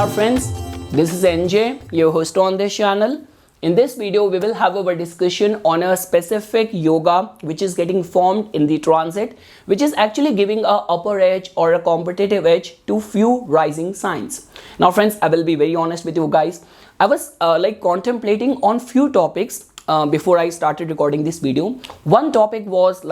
Namaskar friends, this is NJ, your host on this channel. In this video, we will have our discussion on a specific yoga which is getting formed in the transit, which is actually giving a upper edge or a competitive edge to few rising signs. Now friends, I will be very honest with you guys. I was contemplating on few topics before I started recording this video. One topic was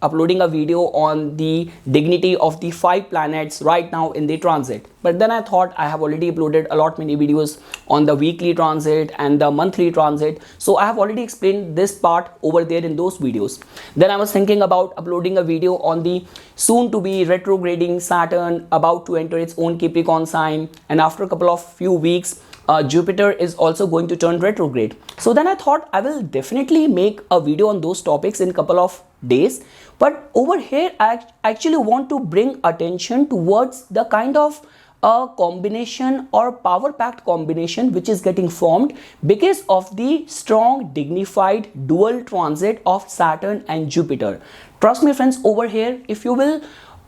uploading a video on the dignity of the 5 planets right now in the transit, but then I thought I have already uploaded a lot many videos on the weekly transit and the monthly transit, so I have already explained this part over there in those videos. Then I was thinking about uploading a video on the soon to be retrograding Saturn about to enter its own Capricorn sign, and after a couple of few weeks Jupiter is also going to turn retrograde. So then I thought I will definitely make a video on those topics in a couple of days, but over here I actually want to bring attention towards the kind of a combination or power packed combination which is getting formed because of the strong dignified dual transit of Saturn and Jupiter. Trust me friends, over here if you will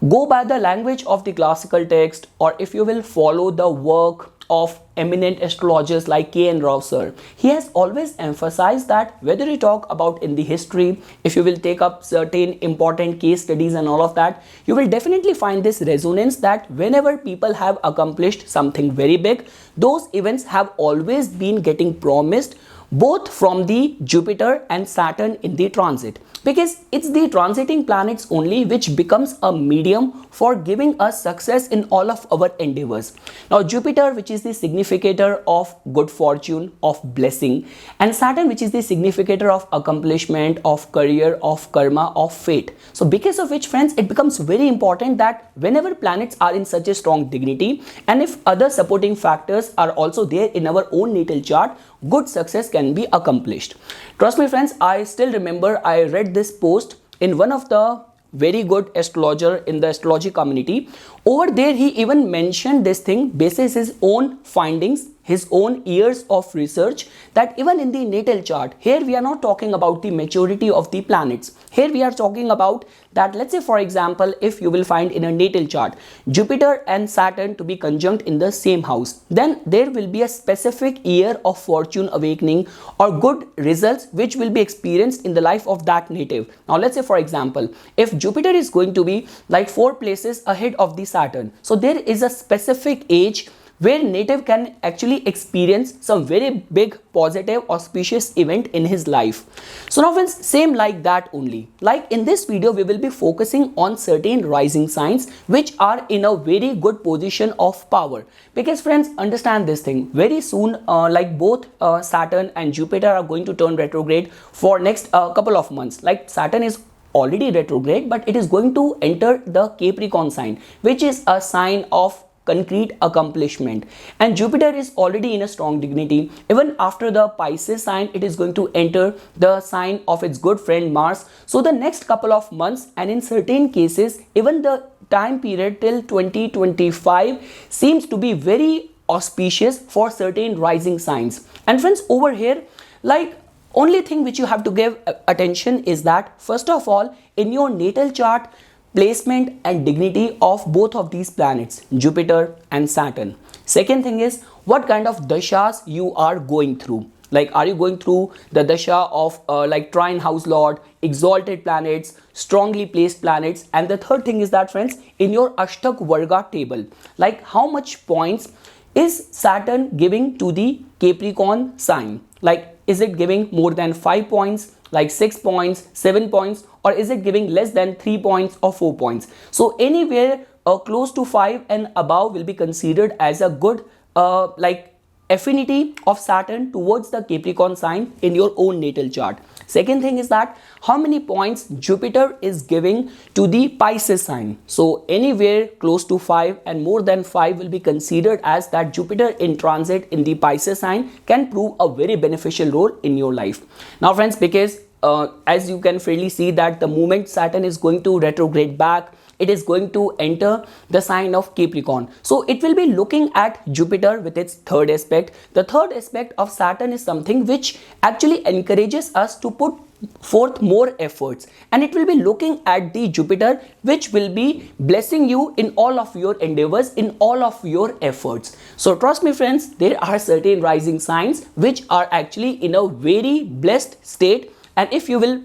go by the language of the classical text, or if you will follow the work of eminent astrologers like K. N. Rao sir, he has always emphasized that whether you talk about in the history, if you will take up certain important case studies and all of that, you will definitely find this resonance that whenever people have accomplished something very big, those events have always been getting promised both from the Jupiter and Saturn in the transit, because it's the transiting planets only which becomes a medium for giving us success in all of our endeavors. Now Jupiter, which is the significator of good fortune, of blessing, and Saturn, which is the significator of accomplishment, of career, of karma, of fate. So because of which friends, it becomes very important that whenever planets are in such a strong dignity, and if other supporting factors are also there in our own natal chart, good success can be accomplished. Trust me friends, I still remember I read this post in one of the very good astrologer in the astrology community. Over there he even mentioned this thing basis his own findings, his own years of research, that even in the natal chart, here we are not talking about the maturity of the planets. Here we are talking about that, let's say for example, if you will find in a natal chart Jupiter and Saturn to be conjunct in the same house, then there will be a specific year of fortune awakening or good results which will be experienced in the life of that native. Now let's say for example, if Jupiter is going to be like 4 places ahead of the Saturn, so there is a specific age where native can actually experience some very big positive auspicious event in his life. So now friends, same like that only. Like in this video, we will be focusing on certain rising signs which are in a very good position of power. Because friends, understand this thing, very soon both Saturn and Jupiter are going to turn retrograde for next couple of months. Like Saturn is already retrograde, but it is going to enter the Capricorn sign, which is a sign of concrete accomplishment, and Jupiter is already in a strong dignity. Even after the Pisces sign, it is going to enter the sign of its good friend Mars. So the next couple of months, and in certain cases even the time period till 2025 seems to be very auspicious for certain rising signs. And friends, over here, like only thing which you have to give attention is that first of all, in your natal chart, placement and dignity of both of these planets, Jupiter and Saturn. Second thing is what kind of dashas you are going through. Like, are you going through the dasha of trine house lord, exalted planets, strongly placed planets? And the third thing is that friends, in your Ashtak Varga table, like how much points is Saturn giving to the Capricorn sign? Like, is it giving more than 5 points, like 6 points, 7 points, or is it giving less than 3 points or 4 points? So anywhere close to 5 and above will be considered as a good affinity of Saturn towards the Capricorn sign in your own natal chart. Second thing is that how many points Jupiter is giving to the Pisces sign. So anywhere close to 5 and more than 5 will be considered as that Jupiter in transit in the Pisces sign can prove a very beneficial role in your life. Now friends, because as you can fairly see that the moment Saturn is going to retrograde back, it is going to enter the sign of Capricorn. So it will be looking at Jupiter with its third aspect. The third aspect of Saturn is something which actually encourages us to put forth more efforts, and it will be looking at the Jupiter, which will be blessing you in all of your endeavors, in all of your efforts. So trust me friends, there are certain rising signs which are actually in a very blessed state, and if you will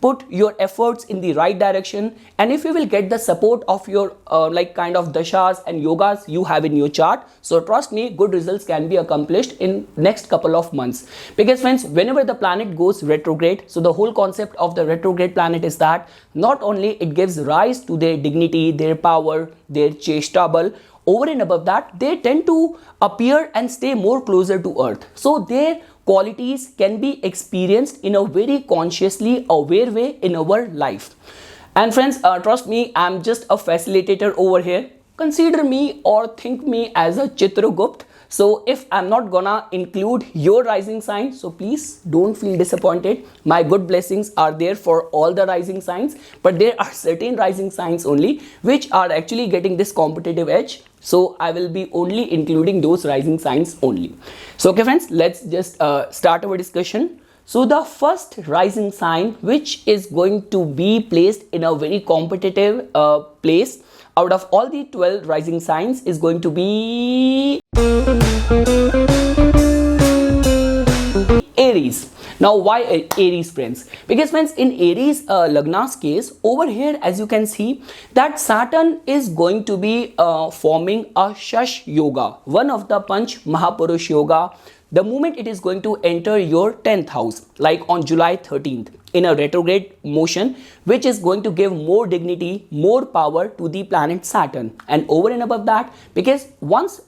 put your efforts in the right direction, and if you will get the support of your like kind of dashas and yogas you have in your chart, so trust me, good results can be accomplished in next couple of months. Because friends, whenever the planet goes retrograde, so the whole concept of the retrograde planet is that not only it gives rise to their dignity, their power, their cheshta bal, over and above that they tend to appear and stay more closer to earth, so their qualities can be experienced in a very consciously aware way in our life. And friends, trust me, I'm just a facilitator over here. Consider me or think me as a Chitragupt. So if I'm not gonna include your rising sign, so please don't feel disappointed. My good blessings are there for all the rising signs, but there are certain rising signs only which are actually getting this competitive edge. So I will be only including those rising signs only. So okay friends, let's just start our discussion. So the first rising sign which is going to be placed in a very competitive place out of all the 12 rising signs is going to be Aries. Now why Aries friends? Because friends, in Aries Lagna's case, over here as you can see that Saturn is going to be forming a Shash Yoga, one of the Panch Mahapurush Yoga, the moment it is going to enter your 10th house, like on July 13th in a retrograde motion, which is going to give more dignity, more power to the planet Saturn. And over and above that, because once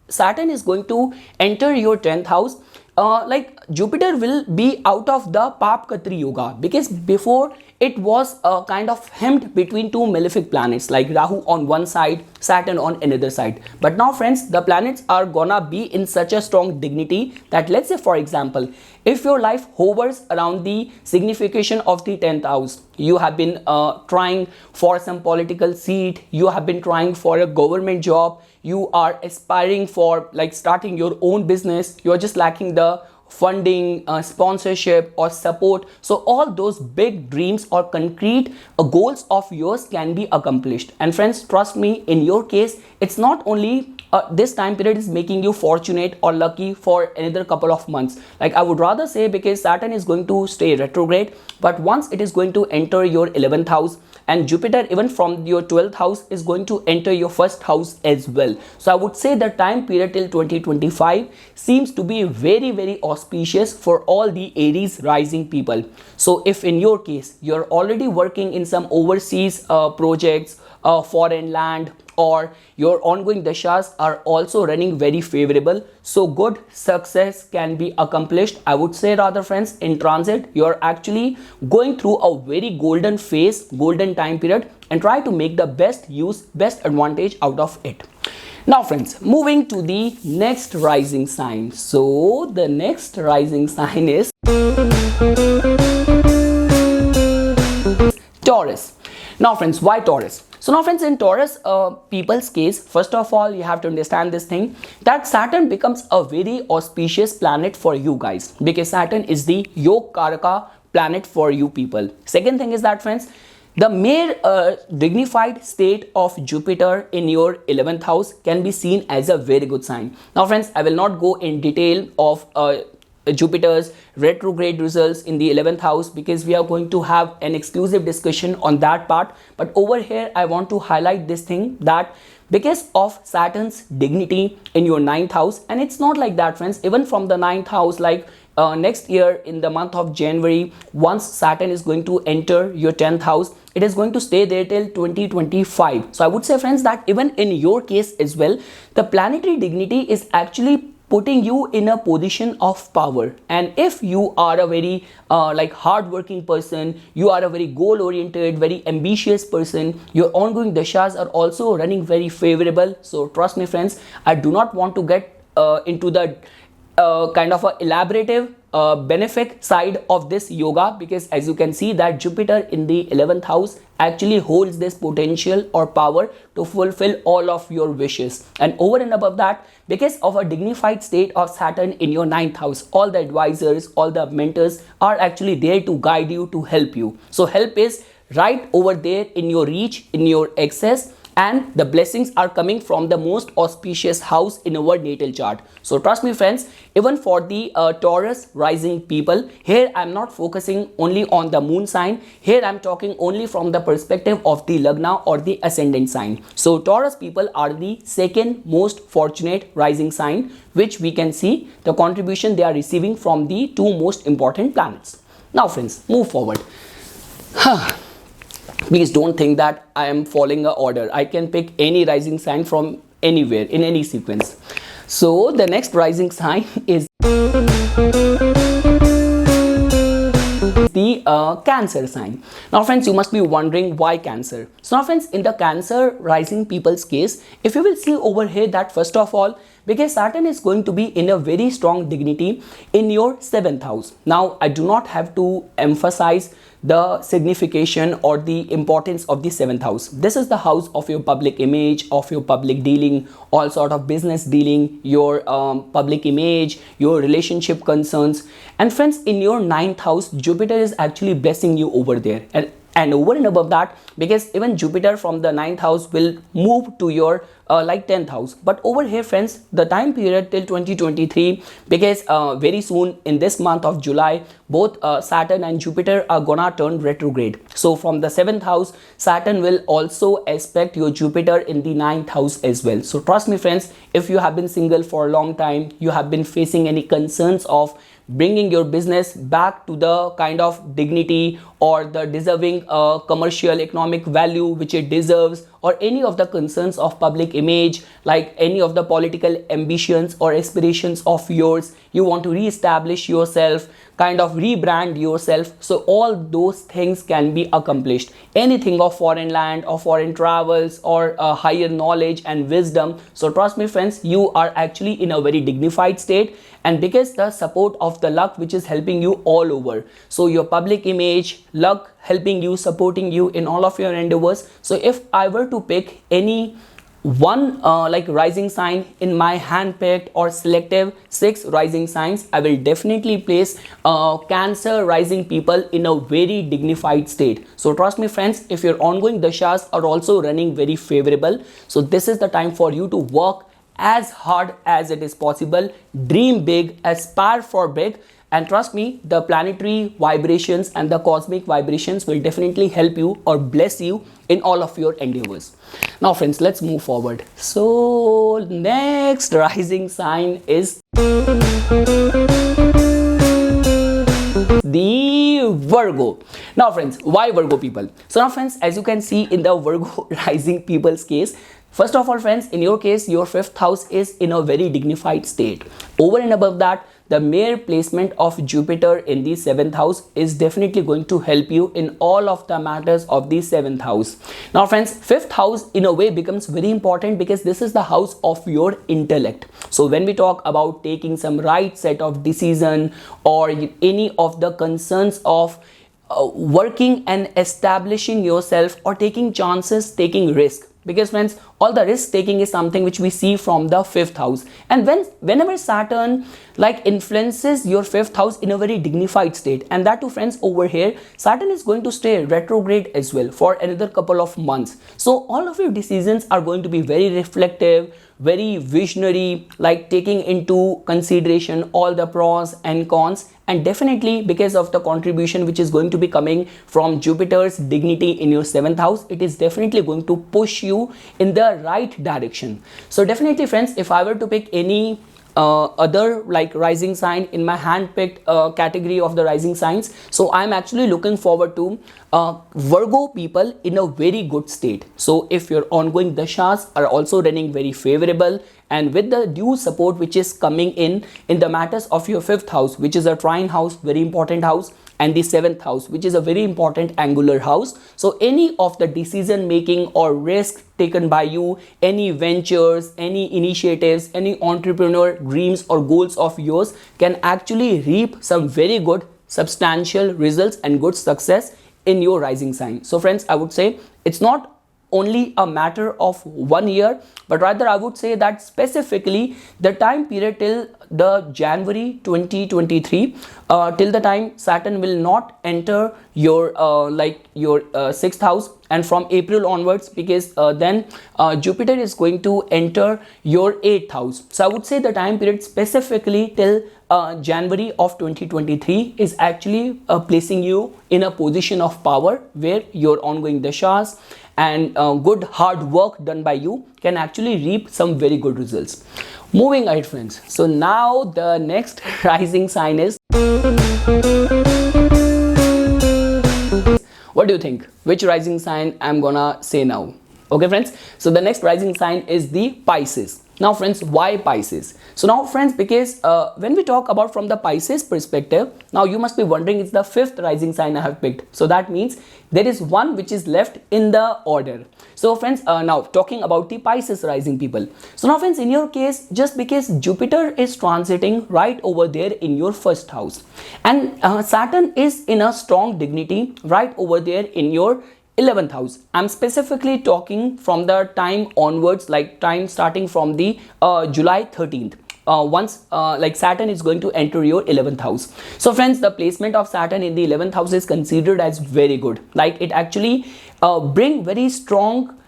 Saturn is going to enter your 10th house, like Jupiter will be out of the Papkatri Yoga, because before it was kind of hemmed between two malefic planets like Rahu on one side, Saturn on another side. But now friends, the planets are gonna be in such a strong dignity that, let's say for example, if your life hovers around the signification of the 10th house, you have been trying for some political seat, you have been trying for a government job, you are aspiring for like starting your own business, you are just lacking the funding, sponsorship or support, so all those big dreams or concrete goals of yours can be accomplished. And friends, trust me, in your case it's not only this time period is making you fortunate or lucky for another couple of months, like I would rather say, because Saturn is going to stay retrograde, but once it is going to enter your 11th house, and Jupiter even from your 12th house is going to enter your first house as well. So I would say the time period till 2025 seems to be very, very auspicious for all the Aries rising people. So if in your case you're already working in some overseas projects, foreign land, or your ongoing dashas are also running very favorable, so good success can be accomplished. I would say rather friends, in transit you're actually going through a very golden phase, golden time period, and try to make the best use, best advantage out of it. Now friends, moving to the next rising sign. So the next rising sign is Taurus. Now friends, why Taurus? So now friends, in Taurus people's case, first of all you have to understand this thing, that Saturn becomes a very auspicious planet for you guys, because Saturn is the Yog Karaka planet for you people. Second thing is that friends, the mere dignified state of Jupiter in your 11th house can be seen as a very good sign. Now friends, I will not go in detail of Jupiter's retrograde results in the 11th house, because we are going to have an exclusive discussion on that part. But over here I want to highlight this thing, that because of Saturn's dignity in your 9th house, and it's not like that friends, even from the 9th house, like next year in the month of January, once Saturn is going to enter your 10th house, it is going to stay there till 2025. So I would say friends that even in your case as well, the planetary dignity is actually putting you in a position of power. And if you are a very like hard-working person, you are a very goal-oriented, very ambitious person, your ongoing dashas are also running very favorable. So trust me friends, I do not want to get into the kind of a elaborative benefic side of this yoga, because as you can see that Jupiter in the 11th house actually holds this potential or power to fulfill all of your wishes. And over and above that, because of a dignified state of Saturn in your 9th house, all the advisors, all the mentors are actually there to guide you, to help you. So help is right over there in your reach, in your access, and the blessings are coming from the most auspicious house in our natal chart. So trust me friends, even for the Taurus rising people, here I'm not focusing only on the moon sign. Here I'm talking only from the perspective of the Lagna or the ascendant sign. So Taurus people are the second most fortunate rising sign, which we can see the contribution they are receiving from the two most important planets. Now friends, move forward. Please don't think that I am following an order. I can pick any rising sign from anywhere in any sequence. So the next rising sign is the Cancer sign. Now friends, you must be wondering why Cancer. So now friends, in the Cancer rising people's case, if you will see over here that first of all, because Saturn is going to be in a very strong dignity in your 7th house. Now I do not have to emphasize the signification or the importance of the 7th house. This is the house of your public image, of your public dealing, all sort of business dealing, your public image, your relationship concerns. And friends, in your 9th house, Jupiter is actually blessing you over there. And over and above that, because even Jupiter from the 9th house will move to your 10th house. But over here friends, the time period till 2023, because very soon in this month of July, both Saturn and Jupiter are gonna turn retrograde. So from the 7th house, Saturn will also aspect your Jupiter in the 9th house as well. So trust me friends, if you have been single for a long time, you have been facing any concerns of bringing your business back to the kind of dignity or the deserving commercial economic value which it deserves, or any of the concerns of public image, like any of the political ambitions or aspirations of yours, you want to re-establish yourself, kind of rebrand yourself. So all those things can be accomplished. Anything of foreign land or foreign travels or higher knowledge and wisdom. So trust me friends, you are actually in a very dignified state, and because the support of the luck which is helping you all over. So your public image, luck helping you, supporting you in all of your endeavors. So if I were to pick any one rising sign in my hand-picked or selective 6 rising signs, I will definitely place Cancer rising people in a very dignified state. So trust me friends, if your ongoing dashas are also running very favorable, so this is the time for you to work as hard as it is possible, dream big, aspire for big, and trust me, the planetary vibrations and the cosmic vibrations will definitely help you or bless you in all of your endeavors. Now friends, let's move forward. So next rising sign is the Virgo. Now friends, why Virgo people? So now friends, as you can see in the Virgo rising people's case, first of all friends, in your case, your 5th house is in a very dignified state. Over and above that, the mere placement of Jupiter in the 7th house is definitely going to help you in all of the matters of the 7th house. Now friends, 5th house in a way becomes very important because this is the house of your intellect. So when we talk about taking some right set of decision or any of the concerns of working and establishing yourself or taking chances, taking risk. Because friends, all the risk taking is something which we see from the 5th house. And whenever Saturn influences your 5th house in a very dignified state, and that too friends, over here Saturn is going to stay retrograde as well for another couple of months. So all of your decisions are going to be very reflective, very visionary, like taking into consideration all the pros and cons. And definitely because of the contribution which is going to be coming from Jupiter's dignity in your 7th house, it is definitely going to push you in the right direction. So definitely friends, if I were to pick any other rising sign in my hand-picked category of the rising signs, so I'm actually looking forward to Virgo people in a very good state. So if your ongoing dashas are also running very favorable and with the due support which is coming in the matters of your 5th house, which is a trine house, very important house, and the 7th house, which is a very important angular house. So any of the decision making or risk taken by you, any ventures, any initiatives, any entrepreneur dreams or goals of yours can actually reap some very good substantial results and good success in your rising sign. So friends, I would say it's not only a matter of 1 year, but rather I would say that specifically the time period till the January 2023, till the time Saturn will not enter your 6th house, and from April onwards, because then Jupiter is going to enter your 8th house. So I would say the time period specifically till January of 2023 is actually placing you in a position of power where your ongoing dashas and good hard work done by you can actually reap some very good results. Moving ahead, friends. So now the next rising sign is, what do you think? Which rising sign I'm gonna say now? Okay friends, so the next rising sign is the Pisces. Now friends, why Pisces? So now friends, because when we talk about from the Pisces perspective, now you must be wondering, it's the 5th rising sign I have picked. So that means there is one which is left in the order. So friends, now talking about the Pisces rising people. So now friends, in your case, just because Jupiter is transiting right over there in your 1st house, and Saturn is in a strong dignity right over there in your 11th house. I'm specifically talking from the time onwards, like time starting from the July 13th. Once like Saturn is going to enter your 11th house. So friends, the placement of Saturn in the 11th house is considered as very good. Like it actually bring very strong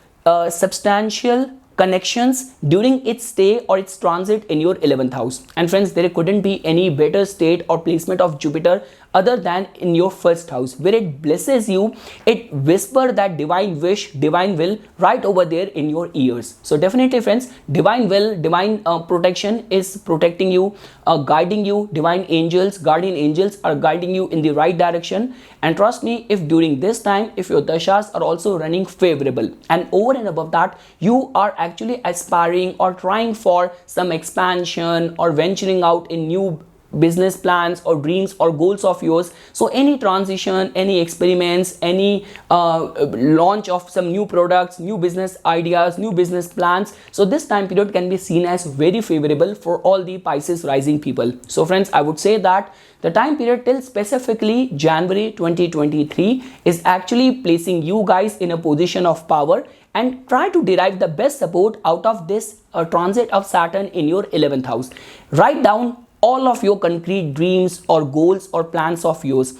substantial connections during its stay or its transit in your 11th house. And friends, there couldn't be any better state or placement of Jupiter other than in your 1st house, where it blesses you, it whisper that divine wish, divine will right over there in your ears. So definitely friends, divine will, divine protection is protecting you, guiding you. Divine angels, guardian angels are guiding you in the right direction. And trust me, if during this time, if your dashas are also running favorable, and over and above that, you are actually aspiring or trying for some expansion or venturing out in new business plans or dreams or goals of yours. So any transition, any experiments, any launch of some new products, new business ideas, new business plans, so this time period can be seen as very favorable for all the Pisces rising people. So friends, I would say that the time period till specifically January 2023 is actually placing you guys in a position of power, and try to derive the best support out of this transit of Saturn in your 11th house. Write down all of your concrete dreams or goals or plans of yours.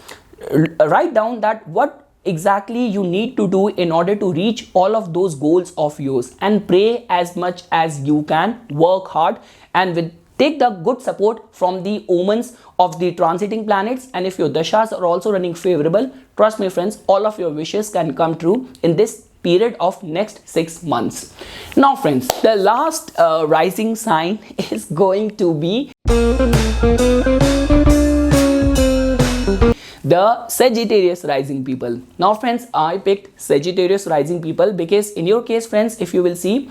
Write down that what exactly you need to do in order to reach all of those goals of yours, and pray as much as you can, work hard, and take the good support from the omens of the transiting planets. And if your dashas are also running favorable, trust me friends, all of your wishes can come true in this period of next 6 months. Now friends, the last rising sign is going to be the Sagittarius rising people. Now friends, I picked Sagittarius rising people because in your case friends, if you will see,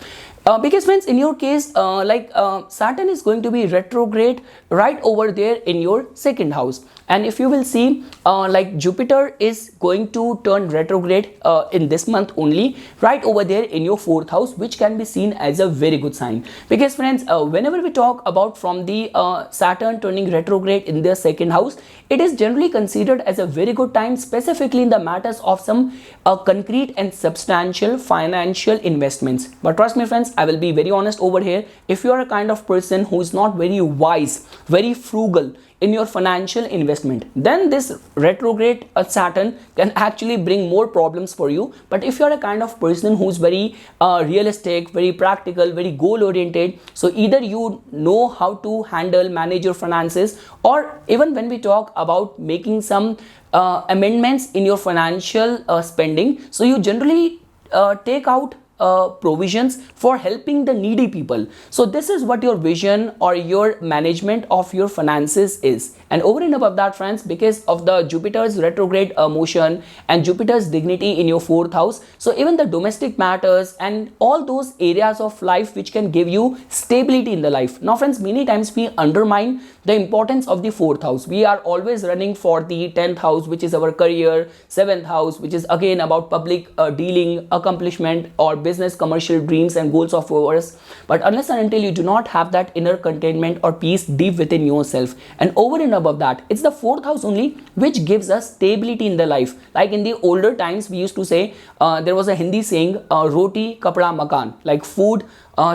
because friends, in your case Saturn is going to be retrograde right over there in your 2nd house, and if you will see like Jupiter is going to turn retrograde in this month only right over there in your 4th house, which can be seen as a very good sign. Because friends, whenever we talk about from the Saturn turning retrograde in their 2nd house, it is generally considered as a very good time, specifically in the matters of some concrete and substantial financial investments. But trust me friends, I will be very honest over here, if you are a kind of person who is not very wise, very frugal in your financial investment, then this retrograde Saturn can actually bring more problems for you. But if you are a kind of person who's very realistic, very practical, very goal oriented, so either you know how to handle, manage your finances, or even when we talk about making some amendments in your financial spending, so you generally take out provisions for helping the needy people. So this is what your vision or your management of your finances is. And over and above that, friends, because of the Jupiter's retrograde motion and Jupiter's dignity in your 4th house, so even the domestic matters and all those areas of life which can give you stability in the life. Now friends, many times we undermine the importance of the 4th house. We are always running for the 10th house, which is our career, 7th house, which is again about public dealing, accomplishment, or business, commercial dreams and goals of ours. But unless and until you do not have that inner contentment or peace deep within yourself, and over and above that, it's the 4th house only which gives us stability in the life. Like in the older times, we used to say, there was a Hindi saying, roti, kapda, makan, like food,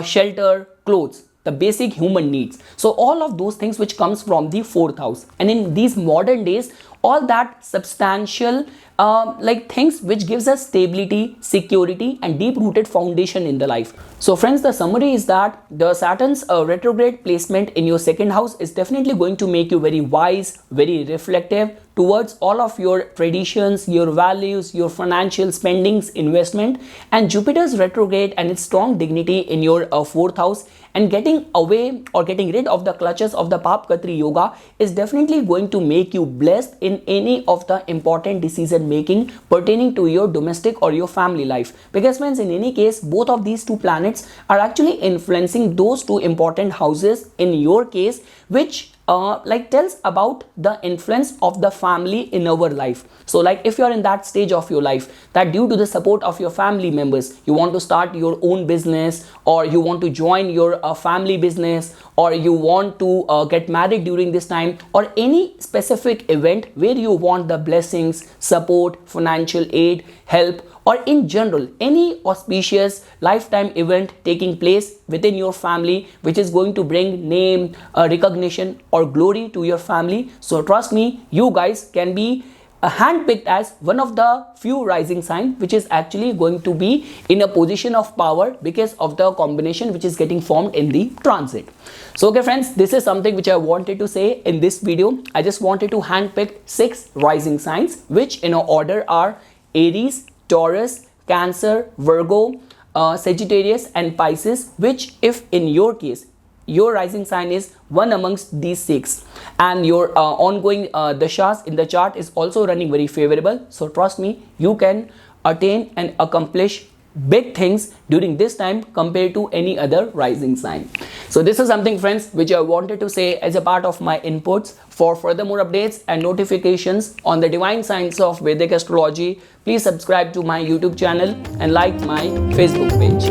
shelter, clothes, the basic human needs. So all of those things which comes from the 4th house. And in these modern days, all that substantial like things which gives us stability, security and deep rooted foundation in the life. So friends, the summary is that the Saturn's retrograde placement in your 2nd house is definitely going to make you very wise, very reflective towards all of your traditions, your values, your financial spendings, investment. And Jupiter's retrograde and its strong dignity in your 4th house and getting away or getting rid of the clutches of the Pap Katri yoga is definitely going to make you blessed in any of the important decision making pertaining to your domestic or your family life. Because friends, in any case, both of these two planets are actually influencing those two important houses in your case, which like tells about the influence of the family in our life. So like if you are in that stage of your life that due to the support of your family members, you want to start your own business, or you want to join your family business, or you want to get married during this time, or any specific event where you want the blessings, support, financial aid, help, or in general any auspicious lifetime event taking place within your family which is going to bring name, recognition or glory to your family. So trust me, you guys can be handpicked as one of the few rising signs which is actually going to be in a position of power because of the combination which is getting formed in the transit. So okay friends, this is something which I wanted to say in this video. I just wanted to handpick 6 rising signs which in order are Aries, Taurus, Cancer, Virgo, Sagittarius and Pisces, which if in your case your rising sign is one amongst these 6 and your ongoing dashas in the chart is also running very favorable, so trust me, you can attain and accomplish big things during this time compared to any other rising sign. So this is something friends which I wanted to say as a part of my inputs. For further more updates and notifications on the divine science of Vedic astrology, please subscribe to my YouTube channel and like my Facebook page.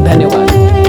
Dhanyawad.